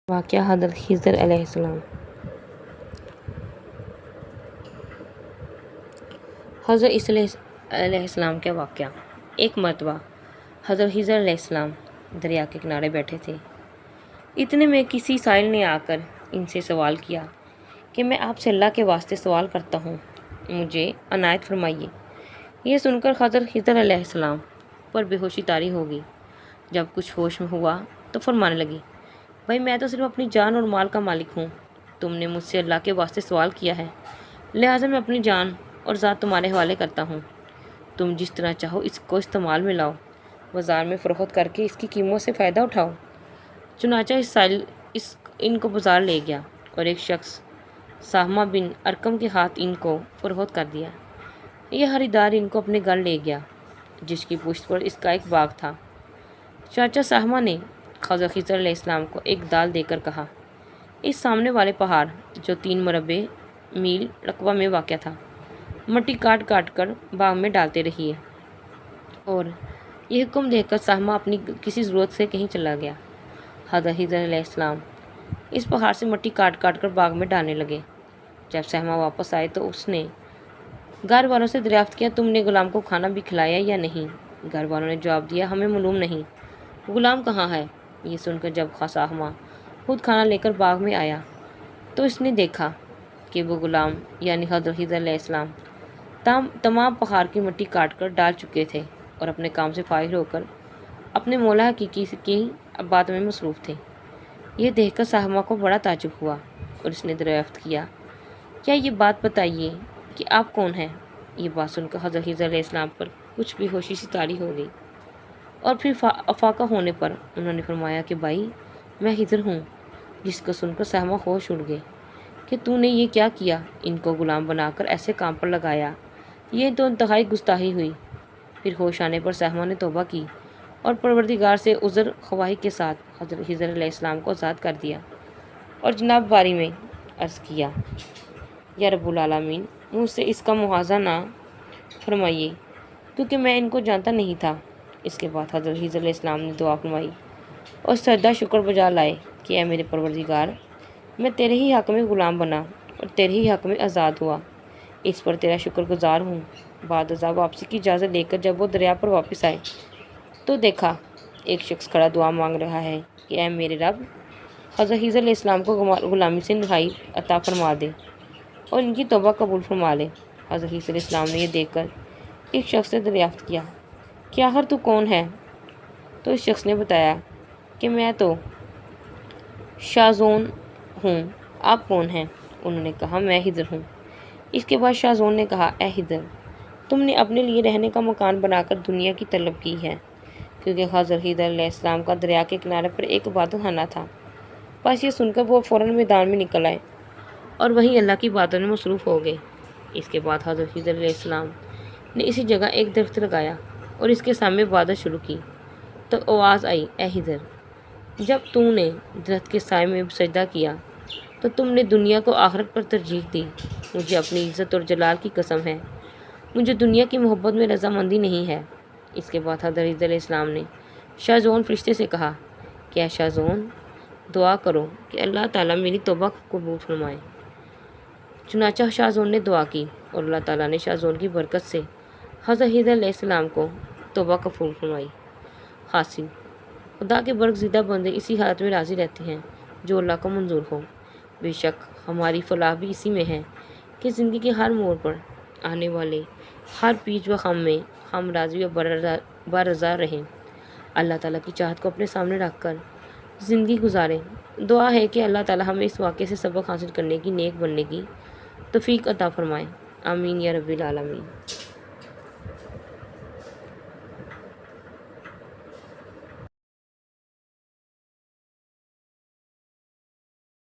واقعہ حضرت خضر علیہ السلام۔ حضرت علیہ السلام کا واقعہ۔ ایک مرتبہ حضرت خضر علیہ السلام دریا کے کنارے بیٹھے تھے۔ اتنے میں کسی سائل نے آ کر ان سے سوال کیا کہ میں آپ سے اللہ کے واسطے سوال کرتا ہوں، مجھے عنایت فرمائیے۔ یہ سن کر حضرت خضر علیہ السلام پر بے ہوشی طاری ہو گئی۔ جب کچھ ہوش میں ہوا تو فرمانے لگی، بھائی میں تو صرف اپنی جان اور مال کا مالک ہوں، تم نے مجھ سے اللہ کے واسطے سوال کیا ہے، لہٰذا میں اپنی جان اور ذات تمہارے حوالے کرتا ہوں، تم جس طرح چاہو اس کو استعمال میں لاؤ، بازار میں فروخت کر کے اس کی قیمت سے فائدہ اٹھاؤ۔ چنانچہ ان کو بازار لے گیا اور ایک شخص سہمہ بن ارقم کے ہاتھ ان کو فروخت کر دیا۔ یہ خریدار ان کو اپنے گھر لے گیا، جس کی پشت پر اس کا ایک باغ تھا۔ چاچا سہمہ نے حضرت خضر علیہ السلام کو ایک دال دے کر کہا، اس سامنے والے پہاڑ جو 3 مربع میل رقبہ میں واقع تھا، مٹی کاٹ کاٹ کر باغ میں ڈالتے رہیے۔ اور یہ حکم دے کر سہمہ اپنی کسی ضرورت سے کہیں چلا گیا۔ حضرت خضر علیہ السلام اس پہاڑ سے مٹی کاٹ کاٹ کر باغ میں ڈالنے لگے۔ جب سہمہ واپس آئے تو اس نے گھر والوں سے دریافت کیا، تم نے غلام کو کھانا بھی کھلایا یا نہیں؟ گھر والوں نے جواب دیا، ہمیں معلوم نہیں، غلام کہاں ہے؟ یہ سن کر جب سہمہ خود کھانا لے کر باغ میں آیا تو اس نے دیکھا کہ وہ غلام یعنی حضرت خضر علیہ السلام تمام پہاڑ کی مٹی کاٹ کر ڈال چکے تھے اور اپنے کام سے فارغ ہو کر اپنے مولا حقیقی کی بات میں مصروف تھے۔ یہ دیکھ کر سہمہ کو بڑا تعجب ہوا اور اس نے دریافت کیا، کیا یہ بات بتائیے کہ آپ کون ہیں؟ یہ بات سن کر حضرت خضر علیہ السلام پر کچھ بے ہوشی سی طاری ہو گئی، اور پھر افاقہ ہونے پر انہوں نے فرمایا کہ بھائی میں خضر ہوں۔ جس کو سن کر سہمہ ہوش اڑ گئے کہ تو نے یہ کیا کیا، ان کو غلام بنا کر ایسے کام پر لگایا، یہ تو انتہائی گستاخی ہوئی۔ پھر ہوش آنے پر سہمہ نے توبہ کی اور پروردگار سے عذر خواہی کے ساتھ حضرت خضر علیہ السلام کو آزاد کر دیا اور جناب باری میں عرض کیا، یا رب العالمین مجھ سے اس کا مواخذہ نہ فرمائیے کیونکہ میں ان کو جانتا نہیں تھا۔ اس کے بعد حضرت خضر علیہ السلام نے دعا فرمائی اور سجدہ شکر بجا لائے کہ اے میرے پروردگار، میں تیرے ہی حق میں غلام بنا اور تیرے ہی حق میں آزاد ہوا، اس پر تیرا شکر گزار ہوں۔ بعد ازاں واپسی کی اجازت لے کر جب وہ دریا پر واپس آئے تو دیکھا ایک شخص کھڑا دعا مانگ رہا ہے کہ اے میرے رب، حضرت خضر علیہ السلام کو غلامی سے رہائی عطا فرما دے اور ان کی توبہ قبول فرما لے۔ حضرت خضر علیہ السلام نے یہ دیکھ کر ایک شخص سے دریافت کیا کہ آخر تو کون ہے؟ تو اس شخص نے بتایا کہ میں تو شاذون ہوں، آپ کون ہیں؟ انہوں نے کہا میں خضر ہوں۔ اس کے بعد شاذون نے کہا، اے خضر، تم نے اپنے لیے رہنے کا مکان بنا کر دنیا کی طلب کی ہے، کیونکہ حضرت خضر علیہ السلام کا دریا کے کنارے پر ایک عبادت خانہ تھا۔ بس یہ سن کر وہ فوراً میدان میں نکل آئے اور وہیں اللہ کی باتوں میں مصروف ہو گئے۔ اس کے بعد حضرت خضر علیہ السلام نے اسی جگہ ایک درخت لگایا اور اس کے سامنے عبادت شروع کی تو آواز آئی، اے خضر، جب تم نے درخت کے سائے میں سجدہ کیا تو تم نے دنیا کو آخرت پر ترجیح دی۔ مجھے اپنی عزت اور جلال کی قسم ہے، مجھے دنیا کی محبت میں رضامندی نہیں ہے۔ اس کے بعد حضرت خضر علیہ السلام نے شاذون فرشتے سے کہا کہ اے شاذون، دعا کرو کہ اللہ تعالیٰ میری توبہ قبول فرمائے۔ چنانچہ شاذون نے دعا کی اور اللہ تعالیٰ نے شاذون کی برکت سے حضرت خضر علیہ السلام کو توبہ قبول فرمائی۔ حاصل، خدا کے برگزیدہ بندے اسی حالت میں راضی رہتے ہیں جو اللہ کو منظور ہو۔ بے شک ہماری فلاح بھی اسی میں ہے کہ زندگی کے ہر موڑ پر آنے والے ہر پیچ و خم میں ہم راضی و برضا رہیں، اللہ تعالیٰ کی چاہت کو اپنے سامنے رکھ کر زندگی گزاریں۔ دعا ہے کہ اللہ تعالیٰ ہمیں اس واقعے سے سبق حاصل کرنے کی، نیک بننے کی توفیق عطا فرمائے۔ آمین یا رب العالمین۔